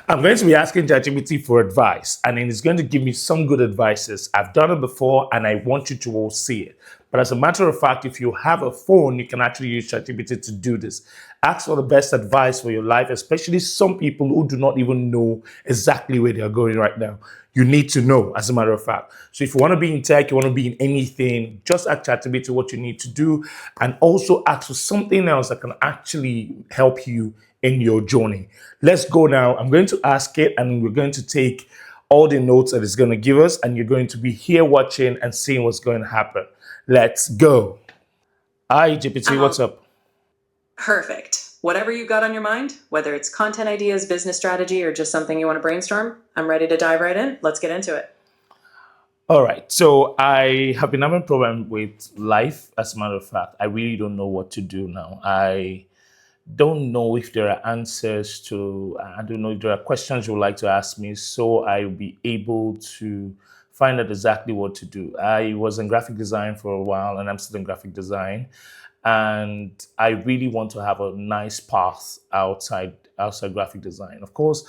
I'm going to be asking ChatGPT for advice, and then it's going to give me some good advices. I've done it before, and I want you to all see it. But as a matter of fact, if you have a phone, you can actually use ChatGPT to do this. Ask for the best advice for your life, especially some people who do not even know exactly where they are going right now. You need to know, as a matter of fact. So if you want to be in tech, you want to be in anything, just ask ChatGPT what you need to do, and also ask for something else that can actually help you in your journey. Let's go now. I'm going to ask it, and we're going to take all the notes that it's going to give us, and you're going to be here watching and seeing what's going to happen. Let's go. Hi, GPT, what's Um, up? Perfect. Whatever you got on your mind, whether it's content ideas, business strategy, or just something you want to brainstorm, I'm ready to dive right in. Let's get into it. All right. So I have been having a problem with life. As a matter of fact, I really don't know what to do now. I don't know if there are answers to, I don't know if there are questions you would like to ask me, so I'll be able to find out exactly what to do. I was in graphic design for a while, and I'm still in graphic design, and I really want to have a nice path outside graphic design. Of course,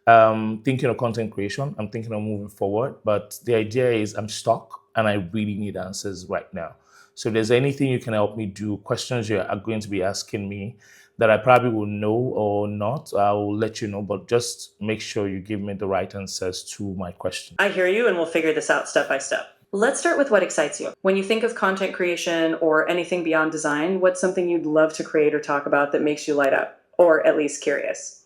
thinking of content creation, I'm thinking of moving forward, but the idea is I'm stuck, and I really need answers right now. So if there's anything you can help me do, questions you are going to be asking me that I probably will know or not, I will let you know. But just make sure you give me the right answers to my question. I hear you, and we'll figure this out step by step. Let's start with what excites you. When you think of content creation or anything beyond design, what's something you'd love to create or talk about that makes you light up, or at least curious?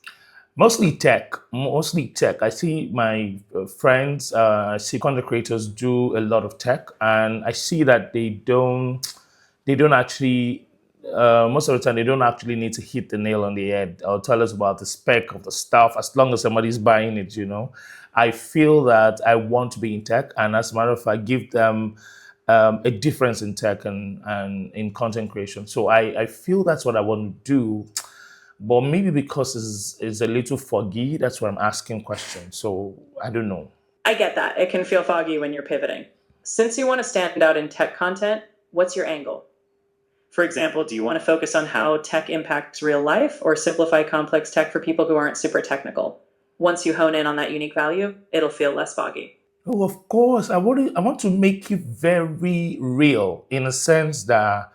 Mostly tech, mostly tech. I see my friends, I see content creators do a lot of tech, and I see that they don't actually, most of the time, they don't actually need to hit the nail on the head or tell us about the spec of the stuff as long as somebody's buying it. I feel that I want to be in tech, and as a matter of fact, give them a difference in tech and in content creation. So I feel that's what I want to do, but maybe because it's a little foggy, that's why I'm asking questions. So I don't know. I get that. It can feel foggy when you're pivoting. Since you want to stand out in tech content, what's your angle? For example, do you want to focus on how tech impacts real life or simplify complex tech for people who aren't super technical? Once you hone in on that unique value, it'll feel less foggy. Oh, of course. I want to make it very real in a sense that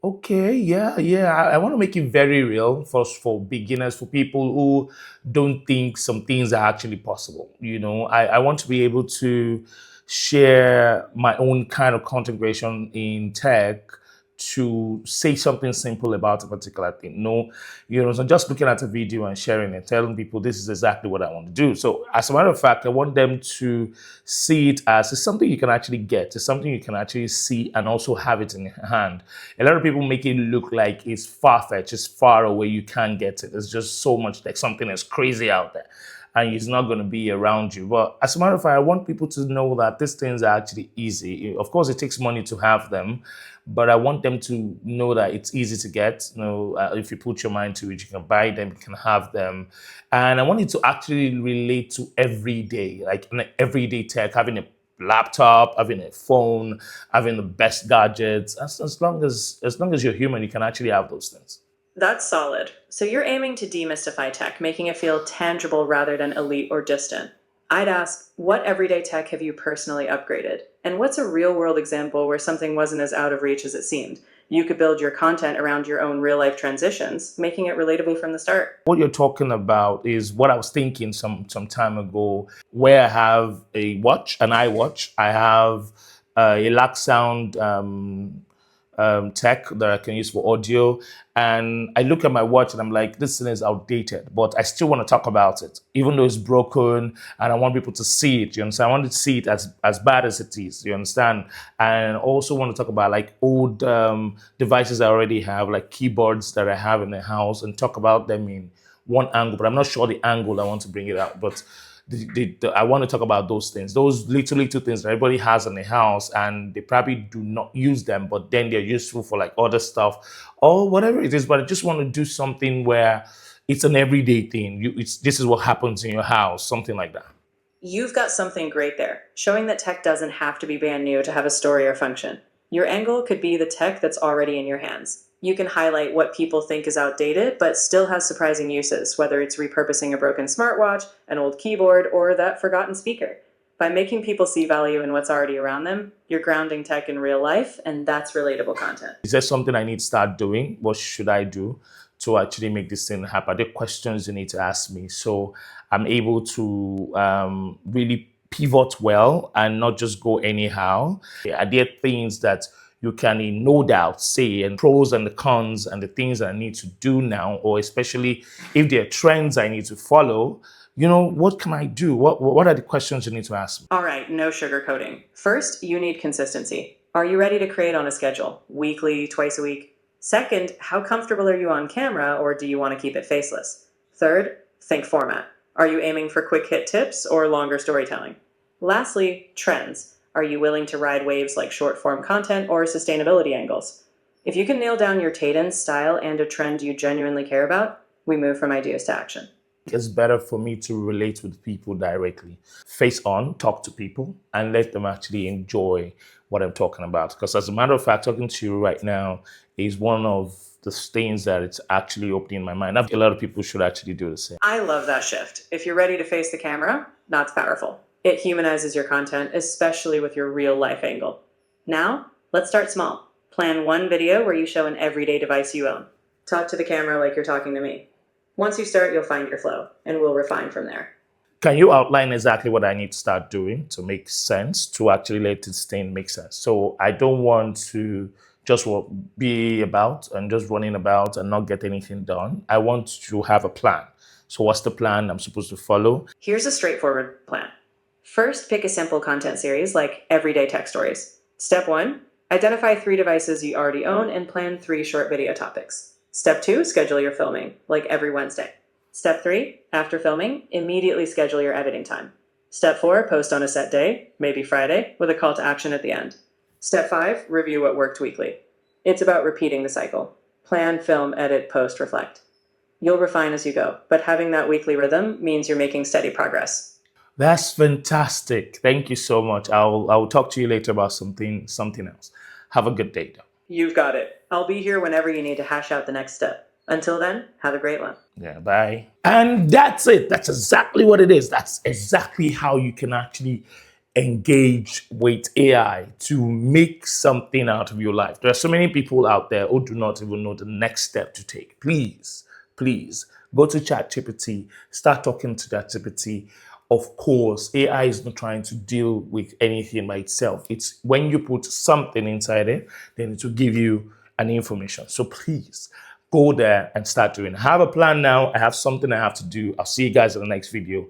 okay, yeah, yeah. I want to make it very real for beginners, for people who don't think some things are actually possible. I want to be able to share my own kind of content creation in tech to say something simple about a particular thing. No, so just looking at a video and sharing it, telling people this is exactly what I want to do. So as a matter of fact, I want them to see it as it's something you can actually get. It's something you can actually see and also have it in your hand. A lot of people make it look like it's far-fetched, it's far away, you can't get it. It's just so much like something is crazy out there, and it's not going to be around you. But as a matter of fact, I want people to know that these things are actually easy. Of course, it takes money to have them, but I want them to know that it's easy to get. If you put your mind to it, you can buy them, you can have them. And I want it to actually relate to everyday, like an everyday tech, having a laptop, having a phone, having the best gadgets. As long as you're human, you can actually have those things. That's solid. So you're aiming to demystify tech, making it feel tangible rather than elite or distant. I'd ask, what everyday tech have you personally upgraded? And what's a real world example where something wasn't as out of reach as it seemed? You could build your content around your own real life transitions, making it relatable from the start. What you're talking about is what I was thinking some time ago, where I have a watch, an iWatch. I have a lax sound tech that I can use for audio. And I look at my watch and I'm like, this thing is outdated, but I still want to talk about it, even though it's broken and I want people to see it. You understand? I want to see it as bad as it is. You understand? And also want to talk about like old devices I already have, like keyboards that I have in the house, and talk about them in one angle, but I'm not sure the angle I want to bring it out. But I want to talk about those things, those little things that everybody has in the house, and they probably do not use them, but then they're useful for like other stuff or whatever it is. But I just want to do something where it's an everyday thing. This is what happens in your house, something like that. You've got something great there, showing that tech doesn't have to be brand new to have a story or function. Your angle could be the tech that's already in your hands. You can highlight what people think is outdated, but still has surprising uses, whether it's repurposing a broken smartwatch, an old keyboard, or that forgotten speaker. By making people see value in what's already around them, you're grounding tech in real life, and that's relatable content. Is there something I need to start doing? What should I do to actually make this thing happen? Are there questions you need to ask me so I'm able to really pivot well and not just go anyhow? Are there things that you can, in no doubt, say, and pros and the cons and the things that I need to do now, or especially if there are trends I need to follow? What can I do? What are the questions you need to ask me? All right, no sugarcoating. First, you need consistency. Are you ready to create on a schedule? Weekly, twice a week? Second, how comfortable are you on camera, or do you want to keep it faceless? Third, think format. Are you aiming for quick hit tips or longer storytelling? Lastly, trends. Are you willing to ride waves like short form content or sustainability angles? If you can nail down your cadence, style, and a trend you genuinely care about, we move from ideas to action. It's better for me to relate with people directly, face on, talk to people, and let them actually enjoy what I'm talking about. Because as a matter of fact, talking to you right now is one of the things that it's actually opening my mind. A lot of people should actually do the same. I love that shift. If you're ready to face the camera, that's powerful. It humanizes your content, especially with your real life angle. Now, let's start small. Plan one video where you show an everyday device you own. Talk to the camera like you're talking to me. Once you start, you'll find your flow, and we'll refine from there. Can you outline exactly what I need to start doing to make sense, to actually let this thing make sense? So I don't want to just be about and just running about and not get anything done. I want to have a plan. So what's the plan I'm supposed to follow? Here's a straightforward plan. First, pick a simple content series like Everyday Tech Stories. Step 1, identify 3 devices you already own and plan 3 short video topics. Step 2, schedule your filming, like every Wednesday. Step 3, after filming, immediately schedule your editing time. Step 4, post on a set day, maybe Friday, with a call to action at the end. Step 5, review what worked weekly. It's about repeating the cycle. Plan, film, edit, post, reflect. You'll refine as you go, but having that weekly rhythm means you're making steady progress. That's fantastic. Thank you so much. I'll talk to you later about something else. Have a good day, though. You've got it. I'll be here whenever you need to hash out the next step. Until then, have a great one. Yeah, bye. And that's it. That's exactly what it is. That's exactly how you can actually engage with AI to make something out of your life. There are so many people out there who do not even know the next step to take. Please go to ChatGPT, start talking to ChatGPT. Of course, AI is not trying to deal with anything by itself. It's when you put something inside it, then it will give you an information. So please go there and start doing it. I have a plan now. I have something I have to do. I'll see you guys in the next video.